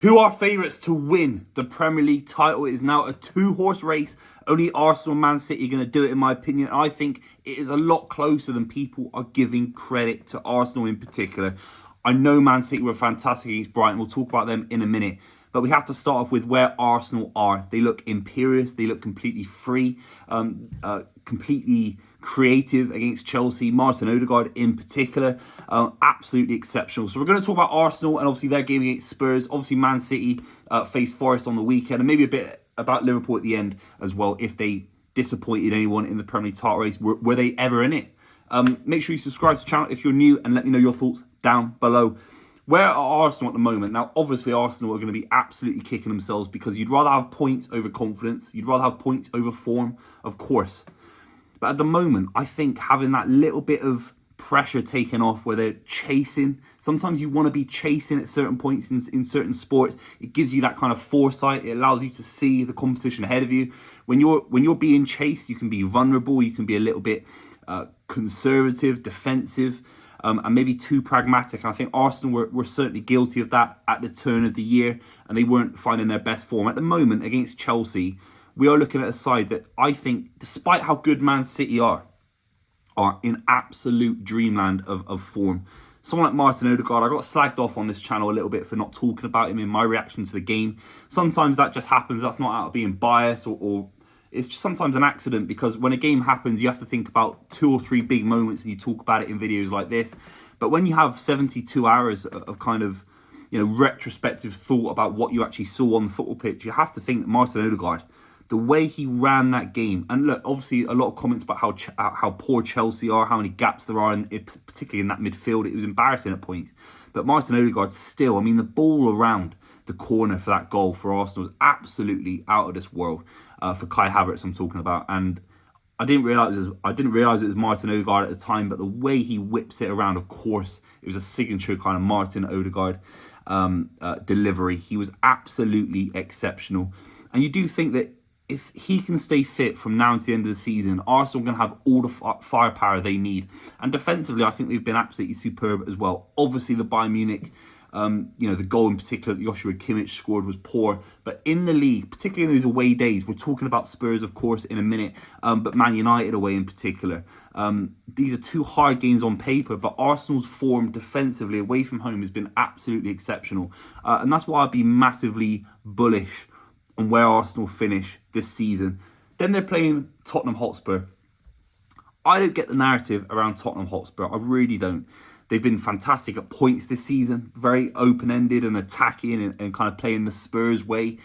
Who are favourites to win the Premier League title? It is now a two-horse race. Only Arsenal and Man City are going to do it, in my opinion. I think it is a lot closer than people are giving credit to, Arsenal in particular. I know Man City were fantastic against Brighton. We'll talk about them in a minute. But we have to start off with where Arsenal are. They look imperious. They look completely free, completely creative against Chelsea. Martin Odegaard in particular, absolutely exceptional. So we're going to talk about Arsenal and obviously their game against Spurs. Obviously Man City faced Forest on the weekend, and maybe a bit about Liverpool at the end as well, if they disappointed anyone in the Premier League title race. Were they ever in it? Make sure you subscribe to the channel if you're new, and let me know your thoughts down below. Where are Arsenal at the moment? Now, obviously, Arsenal are going to be absolutely kicking themselves because you'd rather have points over confidence. You'd rather have points over form, of course. But at the moment, I think having that little bit of pressure taken off where they're chasing. Sometimes you want to be chasing at certain points in certain sports. It gives you that kind of foresight. It allows you to see the competition ahead of you. When you're being chased, you can be vulnerable. You can be a little bit conservative, defensive, and maybe too pragmatic. And I think Arsenal were certainly guilty of that at the turn of the year, and they weren't finding their best form. At the moment, against Chelsea, we are looking at a side that I think, despite how good Man City are in absolute dreamland of form. Someone like Martin Odegaard, I got slagged off on this channel a little bit for not talking about him in my reaction to the game. Sometimes that just happens. That's not out of being biased or it's just sometimes an accident, because when a game happens, you have to think about 2 or 3 big moments and you talk about it in videos like this. But when you have 72 hours of kind of, retrospective thought about what you actually saw on the football pitch, you have to think that Martin Odegaard, the way he ran that game, and look, obviously a lot of comments about how poor Chelsea are, how many gaps there are, particularly in that midfield. It was embarrassing at points. But Martin Odegaard still, the ball around the corner for that goal for Arsenal was absolutely out of this world. For Kai Havertz, I'm talking about, and I didn't realize it was Martin Odegaard at the time. But the way he whips it around, of course, it was a signature kind of Martin Odegaard delivery. He was absolutely exceptional, and you do think that if he can stay fit from now until the end of the season, Arsenal are going to have all the firepower they need. And defensively, I think they've been absolutely superb as well. Obviously, the Bayern Munich, the goal in particular that Joshua Kimmich scored was poor. But in the league, particularly in those away days, we're talking about Spurs, of course, in a minute, but Man United away in particular. These are 2 hard games on paper, but Arsenal's form defensively away from home has been absolutely exceptional. And that's why I'd be massively bullish on where Arsenal finish this season. Then they're playing Tottenham Hotspur. I don't get the narrative around Tottenham Hotspur. I really don't. They've been fantastic at points this season, very open-ended and attacking and kind of playing the Spurs way.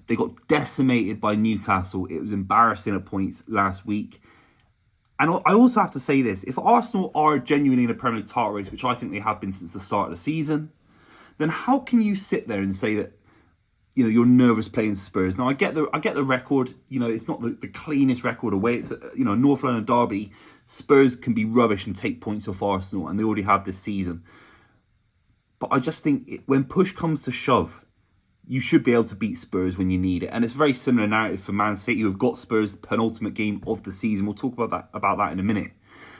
They got decimated by Newcastle. It was embarrassing at points last week. And I also have to say this: if Arsenal are genuinely in a Premier League title race, which I think they have been since the start of the season, then how can you sit there and say that you're nervous playing Spurs? Now, I get the record. It's not the cleanest record away. It's North London derby. Spurs can be rubbish and take points off Arsenal, and they already have this season. But I just think when push comes to shove, you should be able to beat Spurs when you need it. And it's a very similar narrative for Man City, who have got Spurs' penultimate game of the season. We'll talk about that in a minute.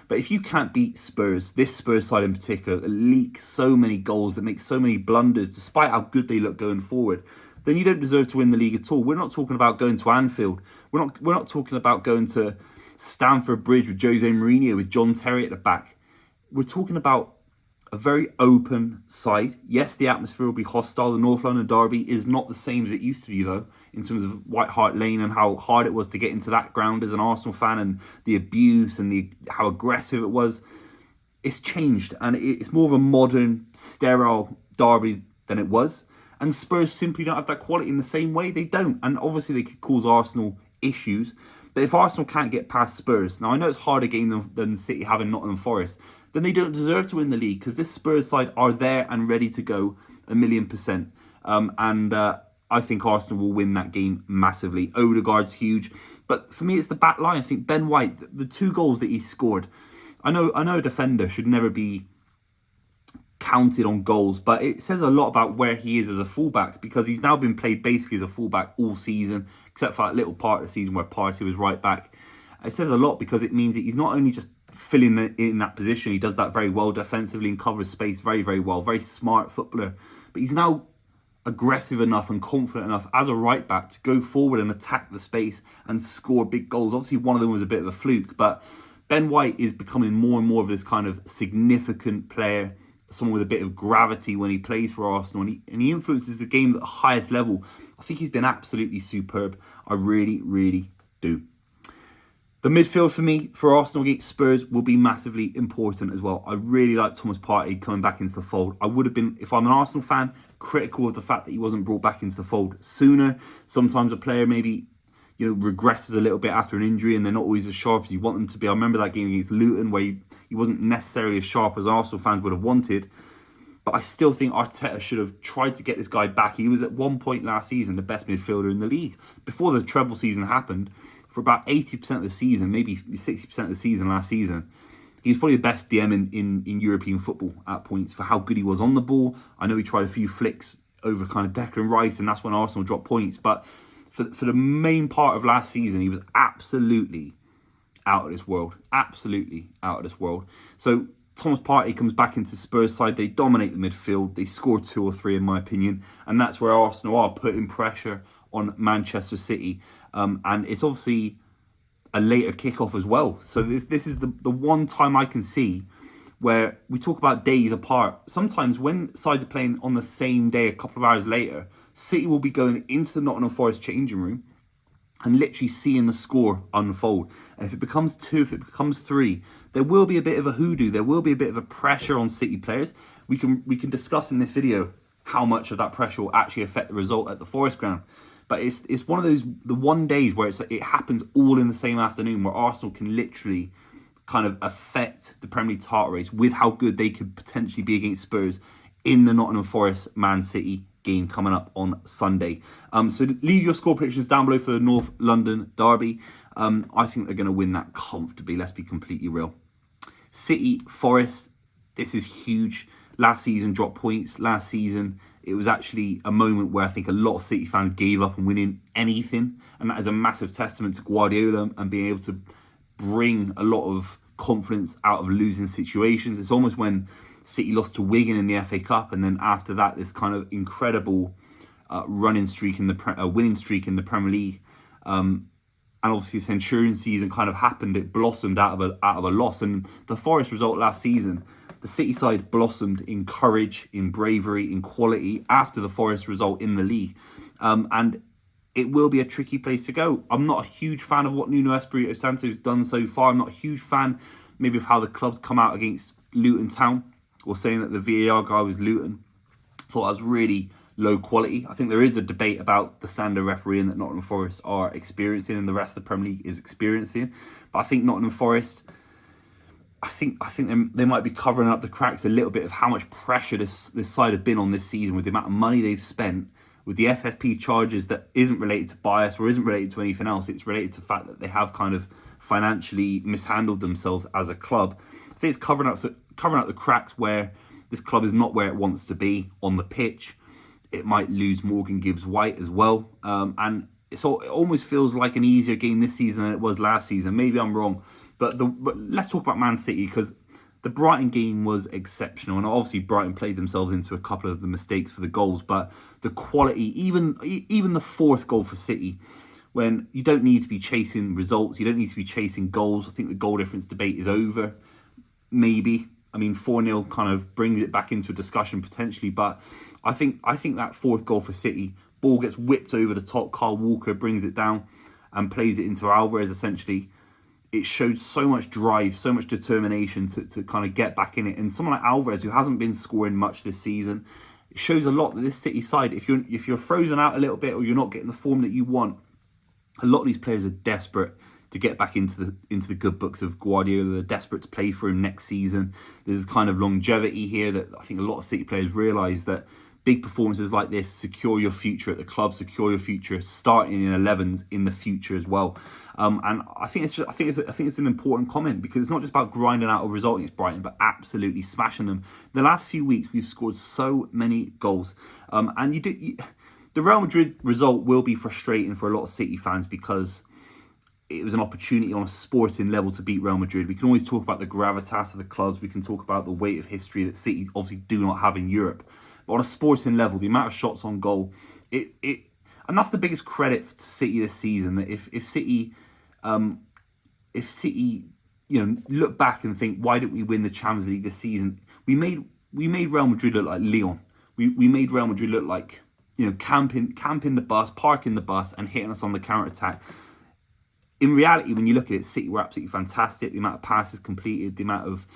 But if you can't beat Spurs, this Spurs side in particular, that leak so many goals, that make so many blunders, despite how good they look going forward, then you don't deserve to win the league at all. We're not talking about going to Anfield. We're not talking about going to Stamford Bridge with Jose Mourinho, with John Terry at the back. We're talking about a very open side. Yes, the atmosphere will be hostile. The North London derby is not the same as it used to be, though, in terms of White Hart Lane and how hard it was to get into that ground as an Arsenal fan, and the abuse and how aggressive it was. It's changed, and it's more of a modern, sterile derby than it was. And Spurs simply don't have that quality in the same way. They don't. And obviously they could cause Arsenal issues. But if Arsenal can't get past Spurs, now I know it's a harder game than City having Nottingham Forest, then they don't deserve to win the league, because this Spurs side are there and ready to go 1,000,000%. I think Arsenal will win that game massively. Odegaard's huge. But for me, it's the back line. I think Ben White, the 2 goals that he scored, I know a defender should never be counted on goals, but it says a lot about where he is as a fullback, because he's now been played basically as a fullback all season, except for that little part of the season where Partey was right back. It says a lot, because it means that he's not only just filling in that position, he does that very well defensively and covers space very, very well, very smart footballer, but he's now aggressive enough and confident enough as a right back to go forward and attack the space and score big goals. Obviously, one of them was a bit of a fluke, but Ben White is becoming more and more of this kind of significant player, someone with a bit of gravity when he plays for Arsenal, and he influences the game at the highest level. I think he's been absolutely superb. I really, really do. The midfield for me, for Arsenal against Spurs, will be massively important as well. I really like Thomas Partey coming back into the fold. I would have been, if I'm an Arsenal fan, critical of the fact that he wasn't brought back into the fold sooner. Sometimes a player maybe, regresses a little bit after an injury and they're not always as sharp as you want them to be. I remember that game against Luton where he wasn't necessarily as sharp as Arsenal fans would have wanted. But I still think Arteta should have tried to get this guy back. He was at one point last season the best midfielder in the league. Before the treble season happened, for about 80% of the season, maybe 60% of the season last season, he was probably the best DM in European football at points for how good he was on the ball. I know he tried a few flicks over kind of Declan Rice, and that's when Arsenal dropped points. But for the main part of last season, he was absolutely out of this world. Absolutely out of this world. So Thomas Partey comes back into Spurs side. They dominate the midfield. They score 2 or 3, in my opinion. And that's where Arsenal are putting pressure on Manchester City. And it's obviously a later kickoff as well. So this is the one time I can see where we talk about days apart. Sometimes when sides are playing on the same day a couple of hours later, City will be going into the Nottingham Forest changing room and literally seeing the score unfold. And if it becomes 2, if it becomes 3, there will be a bit of a hoodoo. There will be a bit of a pressure on City players. We can discuss in this video how much of that pressure will actually affect the result at the Forest ground. But it's one of those, the one days where it happens all in the same afternoon, where Arsenal can literally kind of affect the Premier League title race with how good they could potentially be against Spurs in the Nottingham Forest Man City game coming up on Sunday. So leave your score predictions down below for the North London derby. I think they're going to win that comfortably, let's be completely real. City, Forest, this is huge. Last season dropped points. Last season it was actually a moment where I think a lot of City fans gave up on winning anything. And that is a massive testament to Guardiola and being able to bring a lot of confidence out of losing situations. It's almost when City lost to Wigan in the FA Cup, and then after that, this kind of incredible winning streak in the Premier League. And obviously, the Centurion season kind of happened. It blossomed out of a loss. And the Forest result last season, the City side blossomed in courage, in bravery, in quality after the Forest result in the league. And it will be a tricky place to go. I'm not a huge fan of what Nuno Espirito Santo's done so far. I'm not a huge fan maybe of how the club's come out against Luton Town, or saying that the VAR guy was Luton. Thought that was really low quality. I think there is a debate about the standard refereeing that Nottingham Forest are experiencing and the rest of the Premier League is experiencing. But I think Nottingham Forest, I think they might be covering up the cracks a little bit of how much pressure this side have been on this season with the amount of money they've spent, with the FFP charges that isn't related to bias or isn't related to anything else. It's related to the fact that they have kind of financially mishandled themselves as a club. I think it's covering up the cracks where this club is not where it wants to be on the pitch. It might lose Morgan Gibbs-White as well. And it almost feels like an easier game this season than it was last season. Maybe I'm wrong. But let's talk about Man City, because the Brighton game was exceptional. And obviously Brighton played themselves into a couple of the mistakes for the goals. But the quality, even the fourth goal for City, when you don't need to be chasing results, you don't need to be chasing goals. I think the goal difference debate is over. Maybe. I mean, 4-0 kind of brings it back into a discussion potentially. But I think that fourth goal for City, ball gets whipped over the top. Kyle Walker brings it down and plays it into Alvarez essentially. It showed so much drive, so much determination to kind of get back in it. And someone like Alvarez, who hasn't been scoring much this season, it shows a lot that this City side, if you're frozen out a little bit or you're not getting the form that you want, a lot of these players are desperate to get back into the good books of Guardiola. They're desperate to play for him next season. There's kind of longevity here that I think a lot of City players realise, that big performances like this secure your future at the club, secure your future starting in 11s in the future as well. And I think it's an important comment, because it's not just about grinding out a result against Brighton, but absolutely smashing them. The last few weeks we've scored so many goals, and the Real Madrid result will be frustrating for a lot of City fans, because it was an opportunity on a sporting level to beat Real Madrid. We can always talk about the gravitas of the clubs. We can talk about the weight of history that City obviously do not have in Europe. But on a sporting level, the amount of shots on goal, and that's the biggest credit to City this season. That if City, look back and think, why didn't we win the Champions League this season? We made Real Madrid look like Lyon. We made Real Madrid look like, camping the bus, parking the bus, and hitting us on the counter attack. In reality, when you look at it, City were absolutely fantastic. The amount of passes completed, the amount of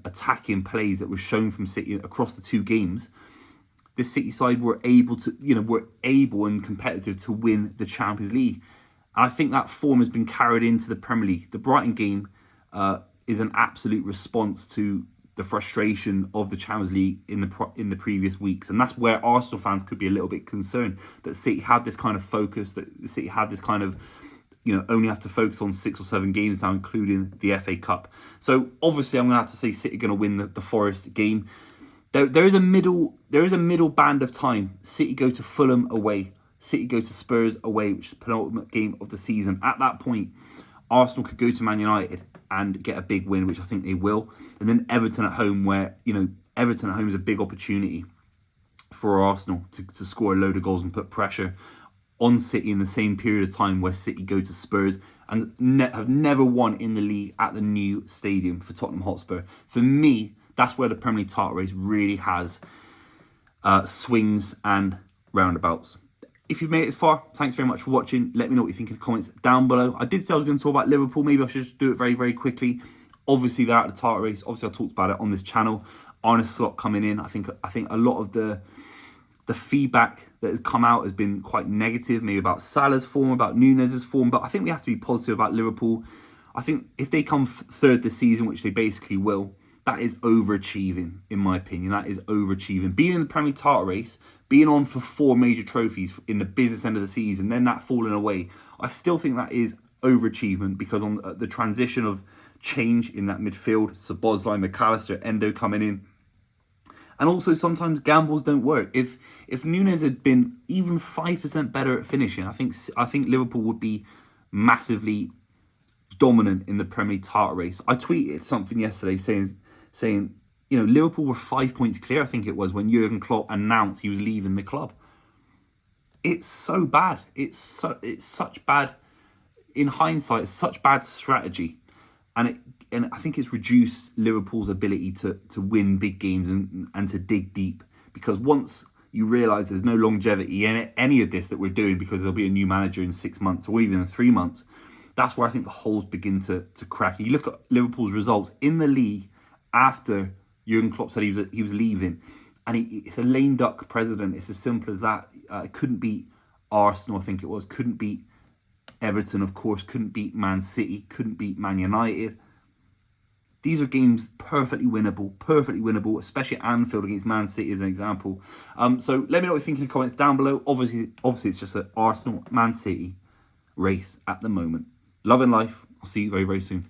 attacking plays that was shown from City across the two games, the City side were able and competitive to win the Champions League. And I think that form has been carried into the Premier League. The Brighton game is an absolute response to the frustration of the Champions League in the previous weeks, and that's where Arsenal fans could be a little bit concerned that City had this kind of focus, that City had this kind of, only have to focus on 6 or 7 games now, including the FA Cup. So obviously, I'm going to have to say City are going to win the Forest game. There is a middle band of time. City go to Fulham away. City go to Spurs away, which is the penultimate game of the season. At that point, Arsenal could go to Man United and get a big win, which I think they will. And then Everton at home, where, Everton at home is a big opportunity for Arsenal to score a load of goals and put pressure on City in the same period of time where City go to Spurs and have never won in the league at the new stadium for Tottenham Hotspur. For me, that's where the Premier League title race really has swings and roundabouts. If you've made it this far, thanks very much for watching. Let me know what you think in the comments down below. I did say I was going to talk about Liverpool. Maybe I should just do it very, very quickly. Obviously, they're out of the title race. Obviously, I talked about it on this channel. Arne Slot coming in. I think a lot of the feedback that has come out has been quite negative, maybe about Salah's form, about Nunez's form. But I think we have to be positive about Liverpool. I think if they come third this season, which they basically will, that is overachieving, in my opinion. That is overachieving. Being in the Premier League title race, being on for 4 major trophies in the business end of the season, then that falling away, I still think that is overachievement, because on the transition of change in that midfield, Szoboszlai, McAllister, Endo coming in, and also sometimes gambles don't work. If Nunez had been even 5% better at finishing, I think Liverpool would be massively dominant in the Premier League title race. I tweeted something yesterday saying Liverpool were 5 points clear, I think it was, when Jurgen Klopp announced he was leaving the club. It's so bad. It's such bad, in hindsight, it's such bad strategy. And I think it's reduced Liverpool's ability to win big games and to dig deep. Because once you realise there's no longevity in any of this that we're doing, because there'll be a new manager in 6 months or even in 3 months, that's where I think the holes begin to crack. You look at Liverpool's results in the league after Jurgen Klopp said he was leaving, and it's a lame duck president. It's as simple as that. Couldn't beat Arsenal, I think it was. Couldn't beat Everton, of course. Couldn't beat Man City. Couldn't beat Man United. These are games perfectly winnable, especially at Anfield against Man City as an example. So let me know what you think in the comments down below. Obviously it's just an Arsenal-Man City race at the moment. Love and life. I'll see you very, very soon.